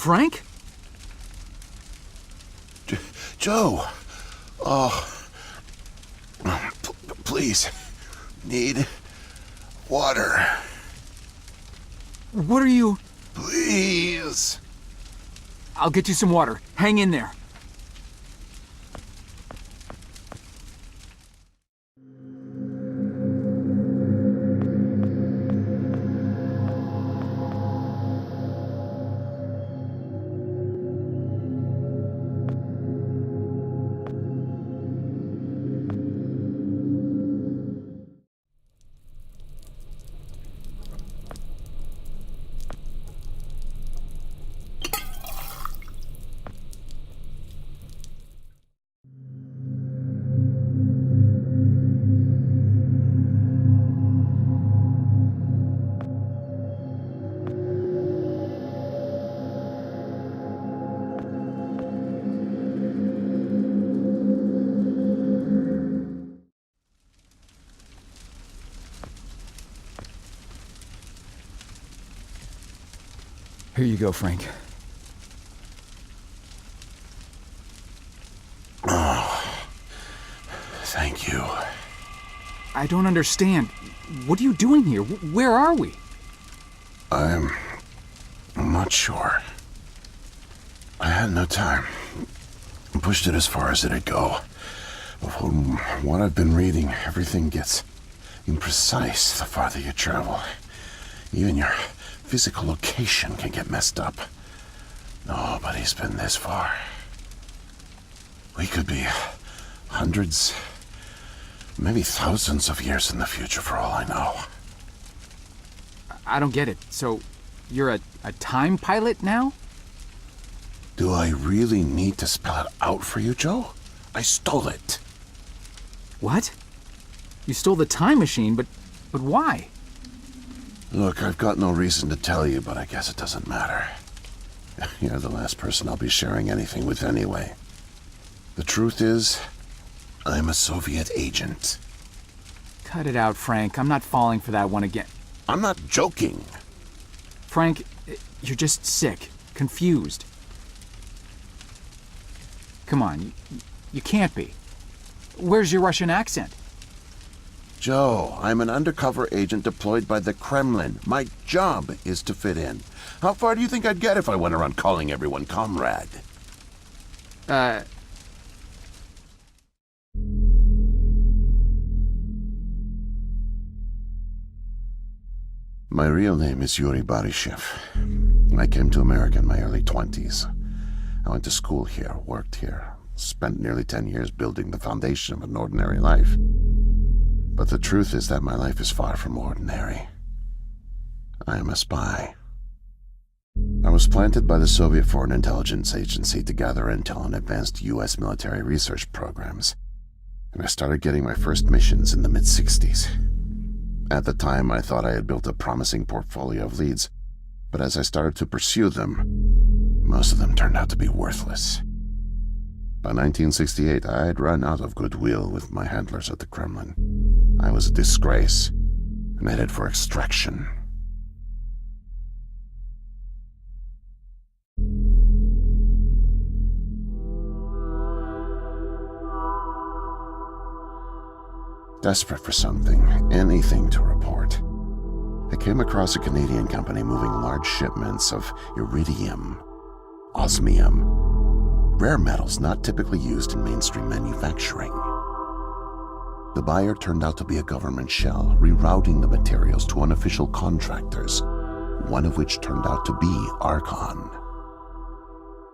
Frank? Joe! Oh. Please. Need water. What are you... Please. I'll get you some water. Hang in there. Here you go, Frank. Oh, thank you. I don't understand. What are you doing here? Where are we? I'm not sure. I had no time. Pushed it as far as it'd go. From what I've been reading, everything gets imprecise the farther you travel. Even your physical location can get messed up. Nobody's been this far. We could be hundreds, maybe thousands of years in the future for all I know. I don't get it. So, you're a time pilot now? Do I really need to spell it out for you, Joe? I stole it. What? You stole the time machine, but why? Look, I've got no reason to tell you, but I guess it doesn't matter. You're the last person I'll be sharing anything with anyway. The truth is, I'm a Soviet agent. Cut it out, Frank. I'm not falling for that one again. I'm not joking. Frank, you're just sick, confused. Come on, you can't be. Where's your Russian accent? Joe, I'm an undercover agent deployed by the Kremlin. My job is to fit in. How far do you think I'd get if I went around calling everyone comrade? My real name is Yuri Barishev. I came to America in my early 20s. I went to school here, worked here, spent nearly 10 years building the foundation of an ordinary life. But the truth is that my life is far from ordinary. I am a spy. I was planted by the Soviet Foreign Intelligence Agency to gather intel on advanced U.S. military research programs, and I started getting my first missions in the mid-60s. At the time, I thought I had built a promising portfolio of leads, but as I started to pursue them, most of them turned out to be worthless. By 1968, I had run out of goodwill with my handlers at the Kremlin. I was a disgrace, and headed for extraction. Desperate for something, anything to report, I came across a Canadian company moving large shipments of iridium, osmium, rare metals not typically used in mainstream manufacturing. The buyer turned out to be a government shell, rerouting the materials to unofficial contractors, one of which turned out to be Archon.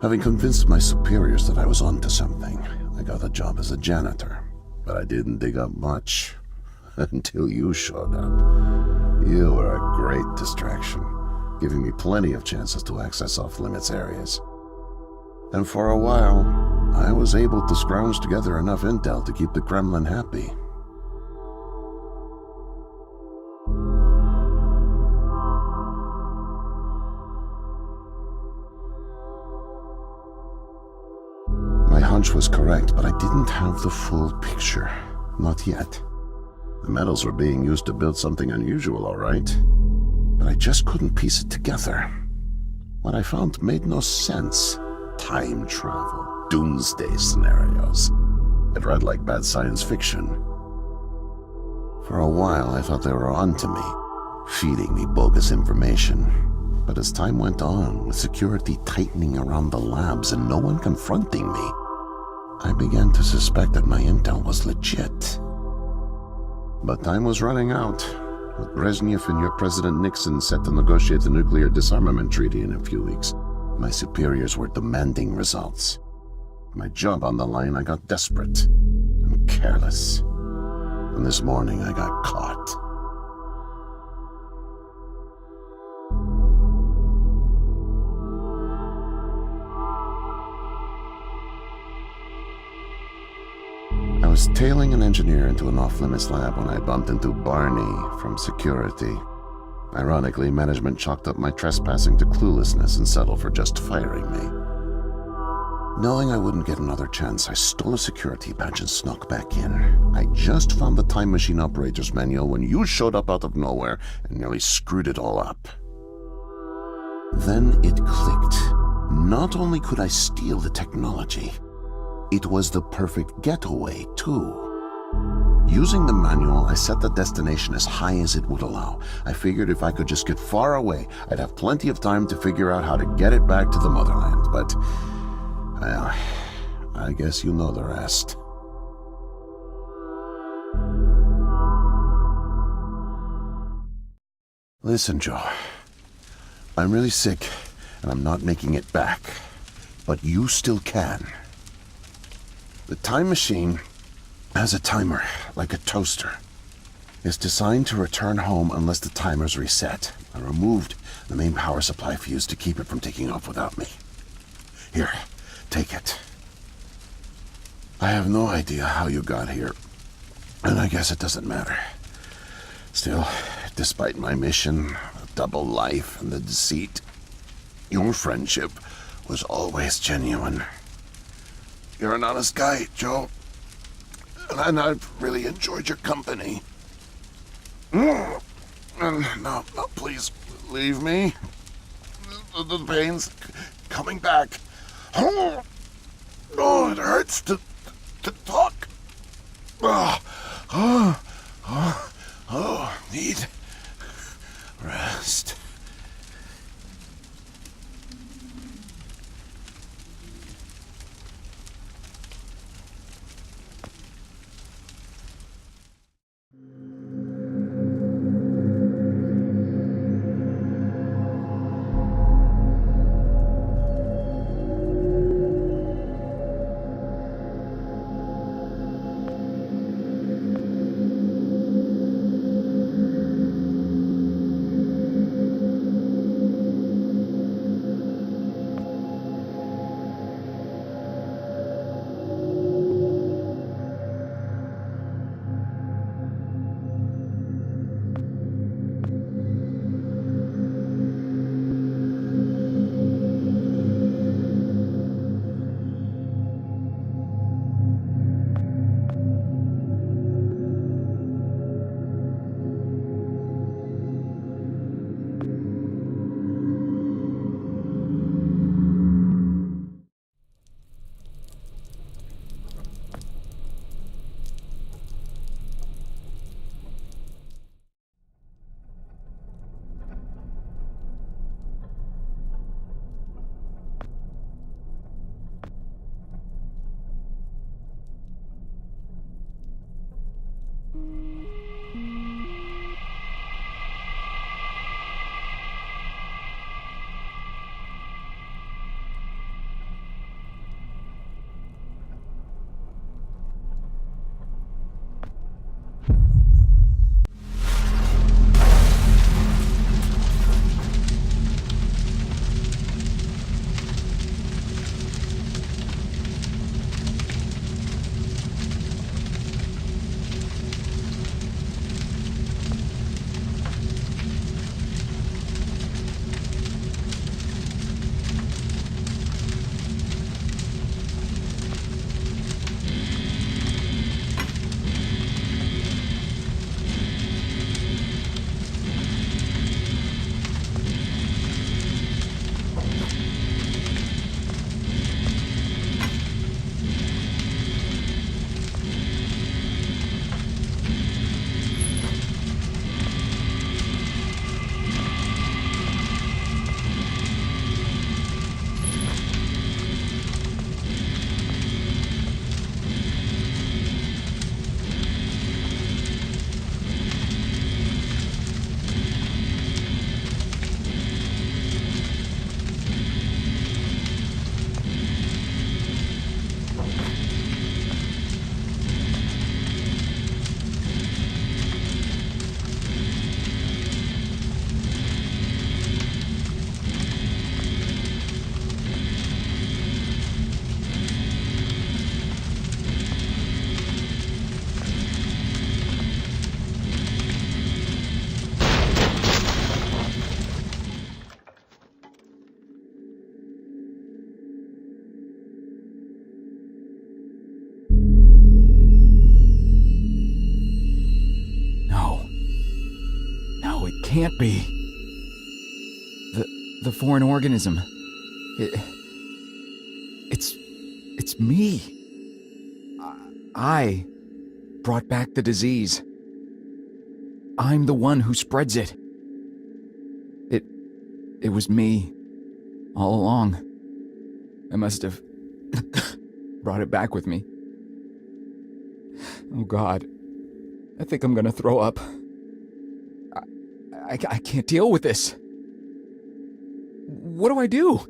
Having convinced my superiors that I was onto something, I got a job as a janitor, but I didn't dig up much until you showed up. You were a great distraction, giving me plenty of chances to access off-limits areas. And for a while, I was able to scrounge together enough intel to keep the Kremlin happy. My hunch was correct, but I didn't have the full picture. Not yet. The metals were being used to build something unusual, all right. But I just couldn't piece it together. What I found made no sense. Time travel, doomsday scenarios. It read like bad science fiction. For a while, I thought they were onto me, feeding me bogus information. But as time went on, with security tightening around the labs and no one confronting me, I began to suspect that my intel was legit. But time was running out, with Brezhnev and your President Nixon set to negotiate the nuclear disarmament treaty in a few weeks. My superiors were demanding results. My job on the line, I got desperate and careless. And this morning I got caught. I was tailing an engineer into an off-limits lab when I bumped into Barney from security. Ironically, management chalked up my trespassing to cluelessness and settled for just firing me. Knowing I wouldn't get another chance, I stole a security badge and snuck back in. I just found the time machine operator's manual when you showed up out of nowhere and nearly screwed it all up. Then it clicked. Not only could I steal the technology, it was the perfect getaway, too. Using the manual, I set the destination as high as it would allow. I figured if I could just get far away, I'd have plenty of time to figure out how to get it back to the motherland. But, well, I guess you know the rest. Listen, Joe. I'm really sick, and I'm not making it back. But you still can. The time machine has a timer, like a toaster. It's designed to return home unless the timer's reset. I removed the main power supply fuse to keep it from taking off without me. Here, take it. I have no idea how you got here, and I guess it doesn't matter. Still, despite my mission, the double life, and the deceit, your friendship was always genuine. You're an honest guy, Joe. And I've really enjoyed your company. And no, please, leave me. The pain's coming back. Oh, it hurts to talk. Need rest. can't be. The foreign organism. It's me. I brought back the disease. I'm the one who spreads it. It was me all along. I must have brought it back with me. Oh God, I think I'm gonna throw up. I can't deal with this. What do I do?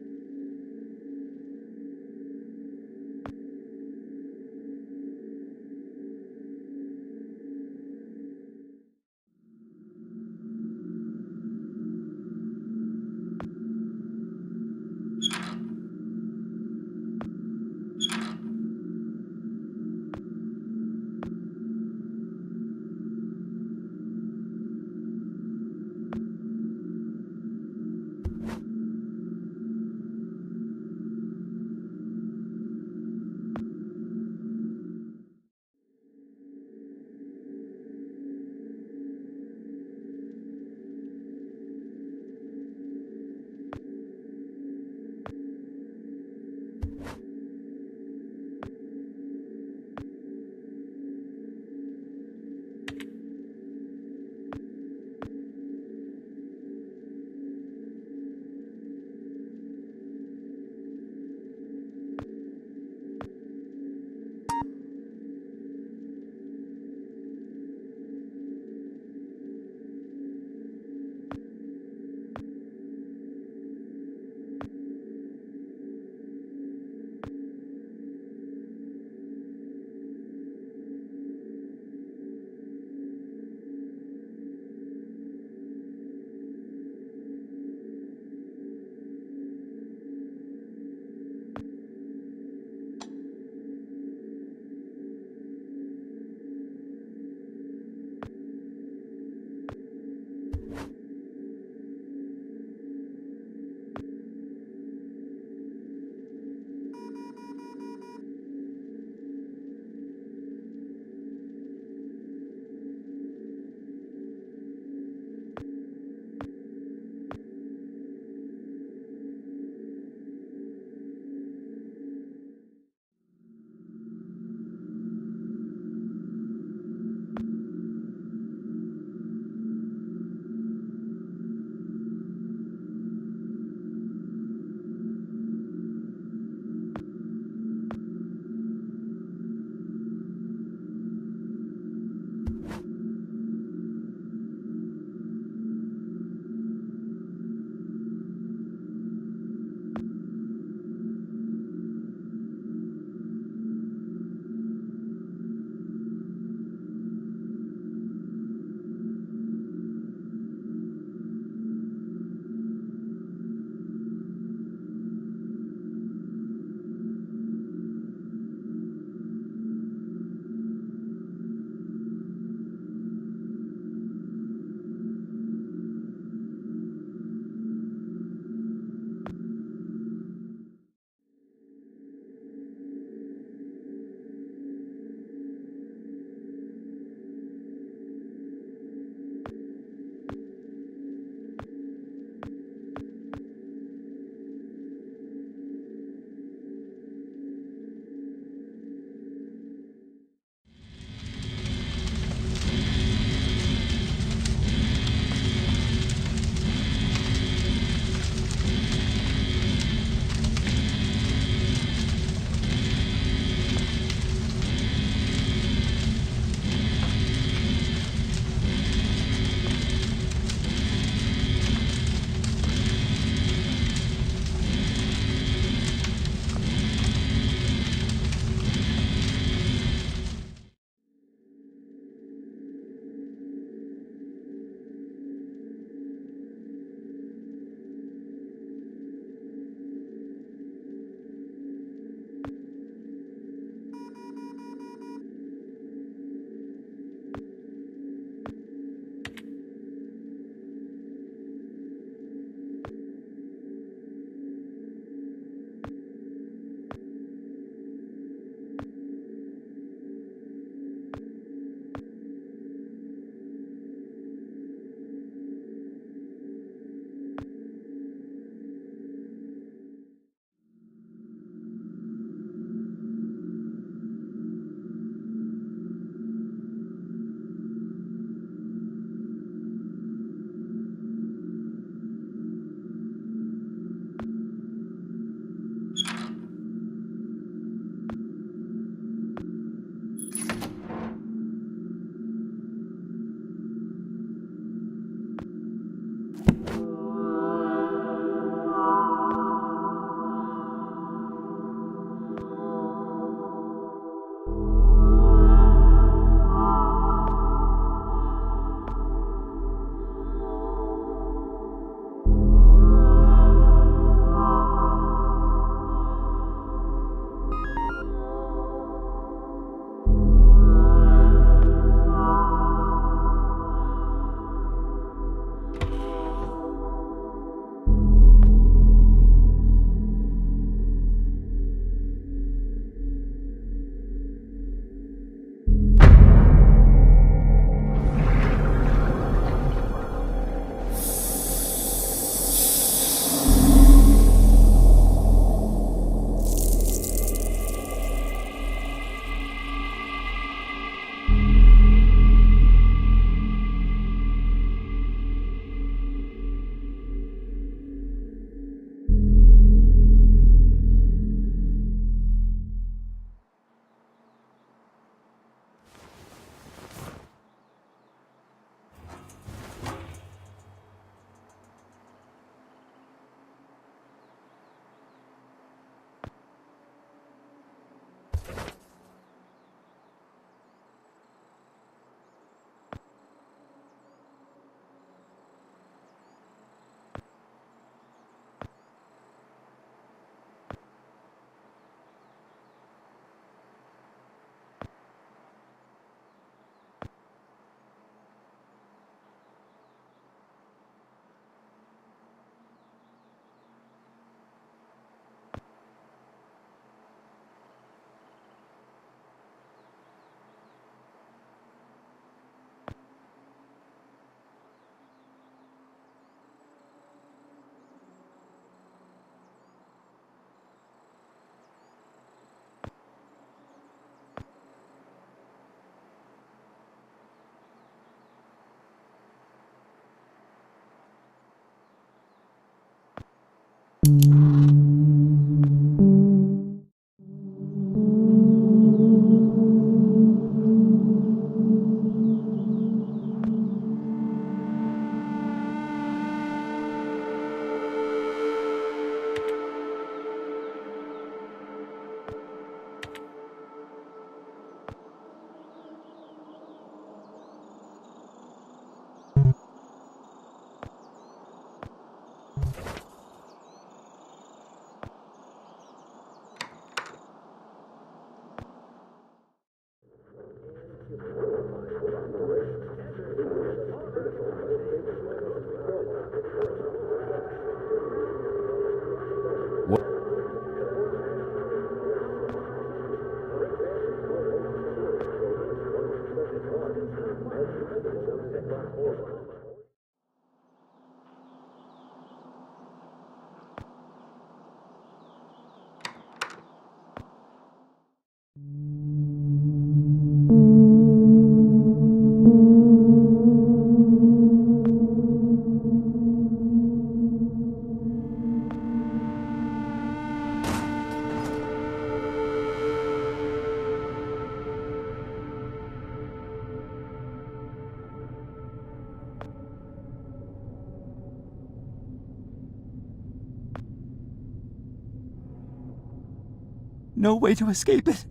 No way to escape it.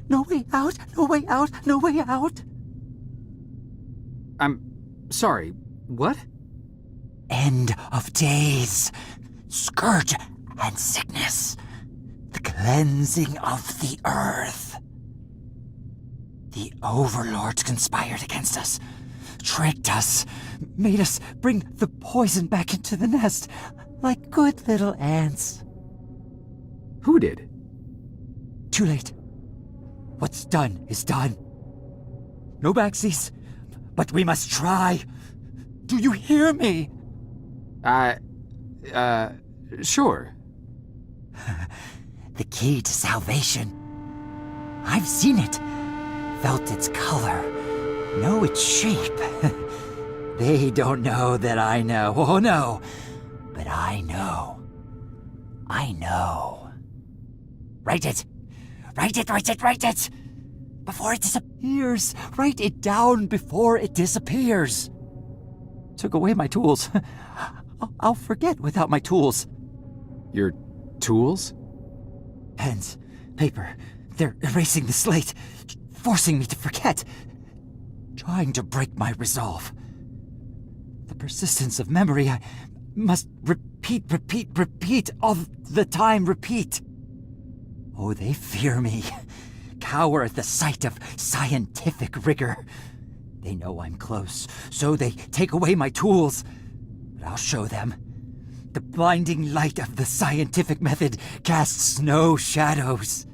No way out, no way out, no way out. I'm sorry, what? End of days. Scourge and sickness. The cleansing of the earth. The overlords conspired against us, tricked us, made us bring the poison back into the nest, like good little ants. Who did? Too late. What's done is done. No backsies, but we must try. Do you hear me? Sure. The key to salvation. I've seen it, felt its color, know its shape. They don't know that I know. Oh no, but I know. I know. Write it. Write it, write it, write it! Before it disappears. Write it down before it disappears. Took away my tools. I'll forget without my tools. Your tools? Pens, paper, they're erasing the slate, forcing me to forget, trying to break my resolve. The persistence of memory, I must repeat, all the time repeat. Oh, they fear me, cower at the sight of scientific rigor. They know I'm close, so they take away my tools. But I'll show them. The blinding light of the scientific method casts no shadows.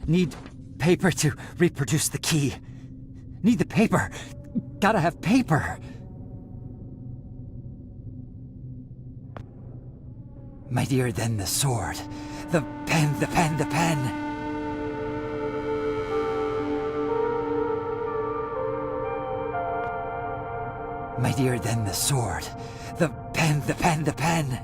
Need paper to reproduce the key. Need the paper. Gotta have paper. Mightier than the sword. The pen, the pen, the pen. Mightier than the sword. The pen, the pen, the pen.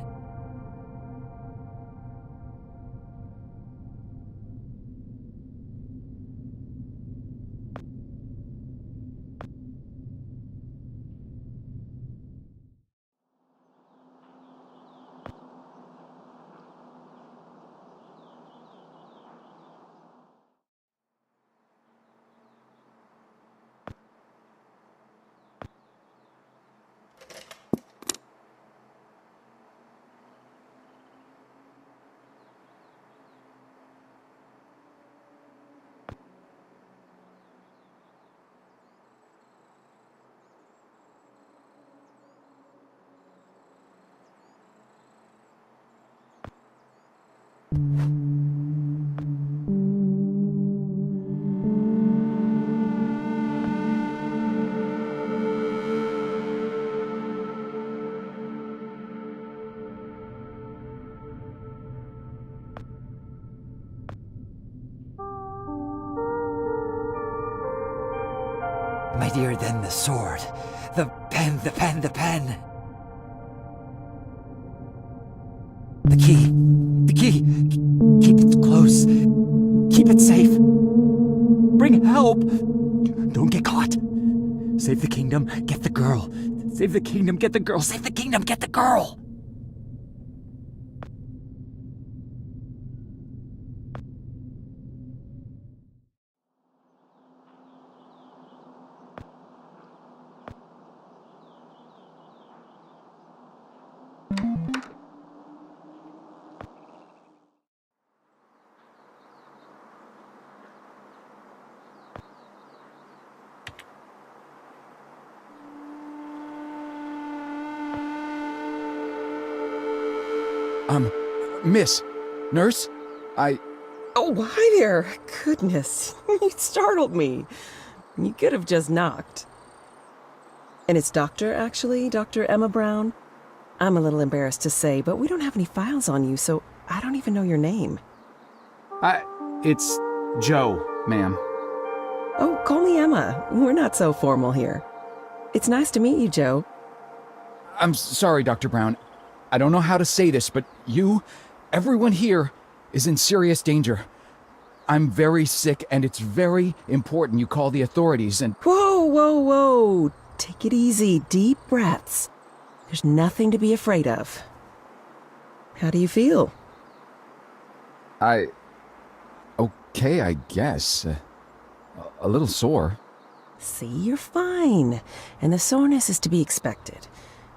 Mightier than the sword. The pen, the pen, the pen. The key. The key. Keep it close. Keep it safe. Bring help. Don't get caught. Save the kingdom, get the girl. Save the kingdom, get the girl. Save the kingdom, get the girl. Miss, nurse, Oh, hi there. Goodness, you startled me. You could have just knocked. And it's Doctor, actually, Dr. Emma Brown. I'm a little embarrassed to say, but we don't have any files on you, so I don't even know your name. it's Joe, ma'am. Oh, call me Emma. We're not so formal here. It's nice to meet you, Joe. I'm sorry, Dr. Brown. I don't know how to say this, but everyone here is in serious danger. I'm very sick, and it's very important you call the authorities and... Whoa, whoa, whoa. Take it easy. Deep breaths. There's nothing to be afraid of. How do you feel? Okay, I guess. A little sore. See, you're fine. And the soreness is to be expected.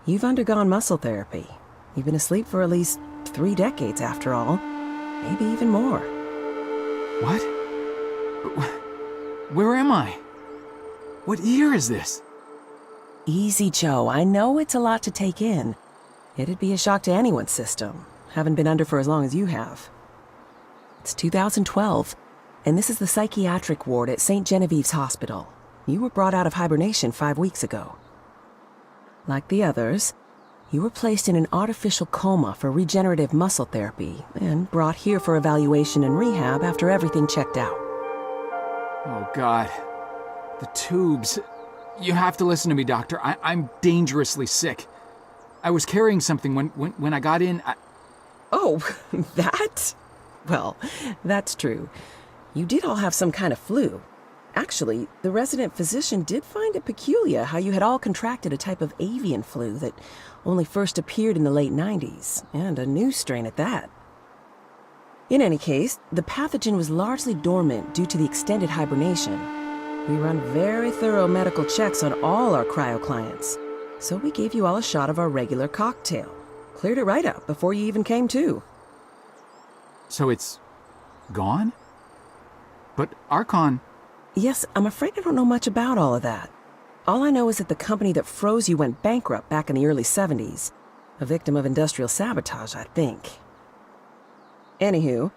You've undergone muscle therapy. You've been asleep for at least 3 decades, after all. Maybe even more. What? Where am I? What year is this? Easy, Joe. I know it's a lot to take in. It'd be a shock to anyone's system, having been under for as long as you have. It's 2012, and this is the psychiatric ward at St. Genevieve's Hospital. You were brought out of hibernation 5 weeks ago. Like the others, you were placed in an artificial coma for regenerative muscle therapy and brought here for evaluation and rehab after everything checked out. Oh, God. The tubes. You have to listen to me, Doctor. I'm dangerously sick. I was carrying something when I got in. Oh, that? Well, that's true. You did all have some kind of flu. Actually, the resident physician did find it peculiar how you had all contracted a type of avian flu that only first appeared in the late 90s, and a new strain at that. In any case, the pathogen was largely dormant due to the extended hibernation. We run very thorough medical checks on all our cryo clients, so we gave you all a shot of our regular cocktail. Cleared it right up before you even came to. So it's gone? But Archon... Yes, I'm afraid I don't know much about all of that. All I know is that the company that froze you went bankrupt back in the early 70s. A victim of industrial sabotage, I think. Anywho,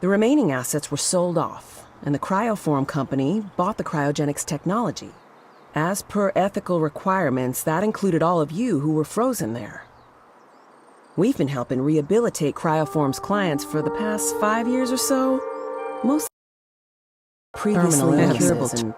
the remaining assets were sold off, and the Cryoform company bought the cryogenics technology. As per ethical requirements, that included all of you who were frozen there. We've been helping rehabilitate Cryoform's clients for the past 5 years or so. Most previously incurable and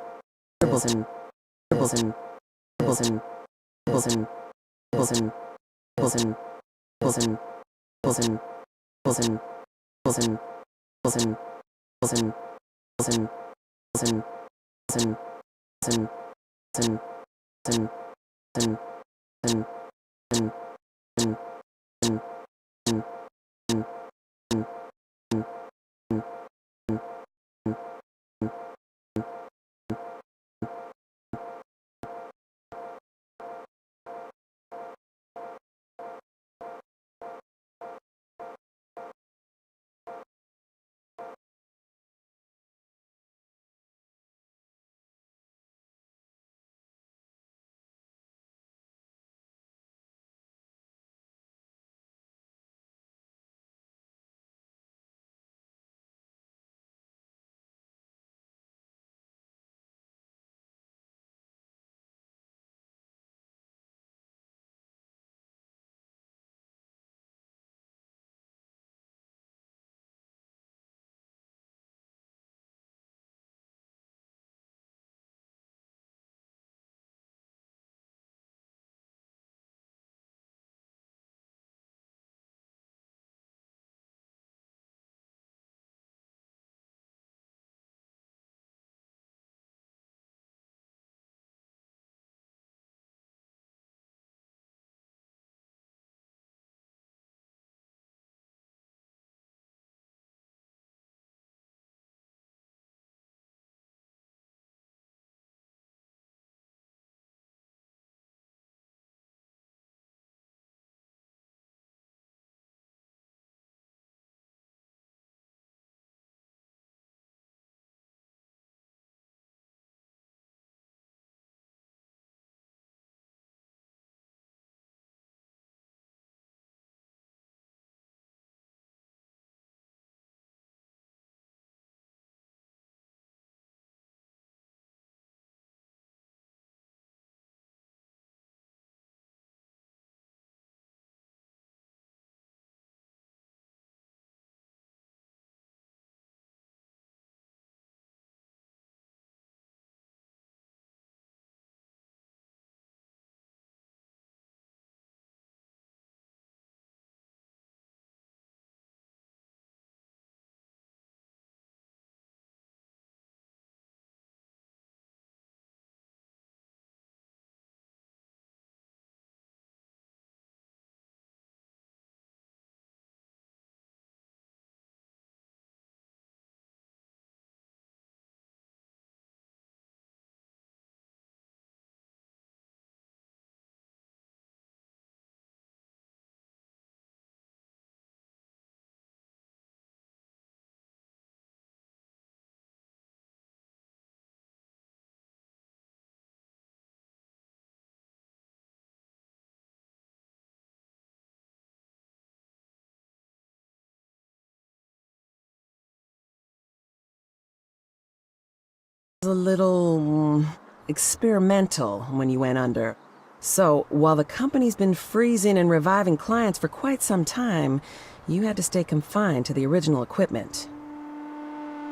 a little experimental when you went under. So, while the company's been freezing and reviving clients for quite some time, you had to stay confined to the original equipment.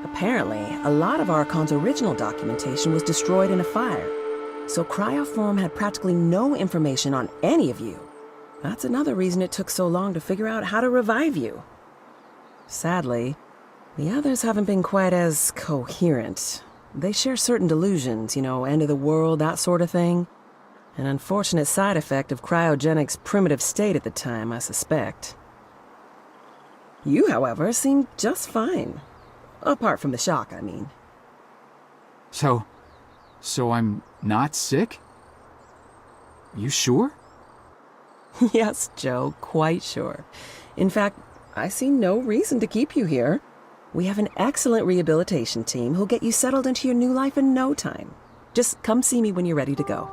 Apparently, a lot of Archon's original documentation was destroyed in a fire, so Cryoform had practically no information on any of you. That's another reason it took so long to figure out how to revive you. Sadly, the others haven't been quite as coherent. They share certain delusions, end of the world, that sort of thing. An unfortunate side effect of cryogenic's primitive state at the time, I suspect. You, however, seemed just fine. Apart from the shock, I mean. So I'm not sick? You sure? Yes, Joe, quite sure. In fact, I see no reason to keep you here. We have an excellent rehabilitation team who'll get you settled into your new life in no time. Just come see me when you're ready to go.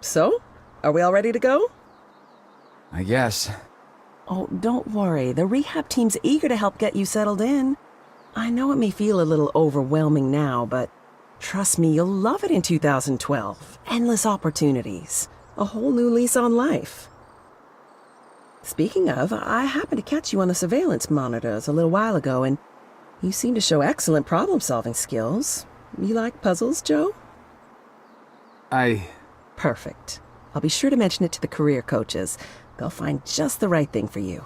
So, are we all ready to go? I guess. Oh, don't worry. The rehab team's eager to help get you settled in. I know it may feel a little overwhelming now, but trust me, you'll love it in 2012. Endless opportunities. A whole new lease on life. Speaking of, I happened to catch you on the surveillance monitors a little while ago, and you seem to show excellent problem-solving skills. You like puzzles, Joe? Perfect. I'll be sure to mention it to the career coaches. They'll find just the right thing for you.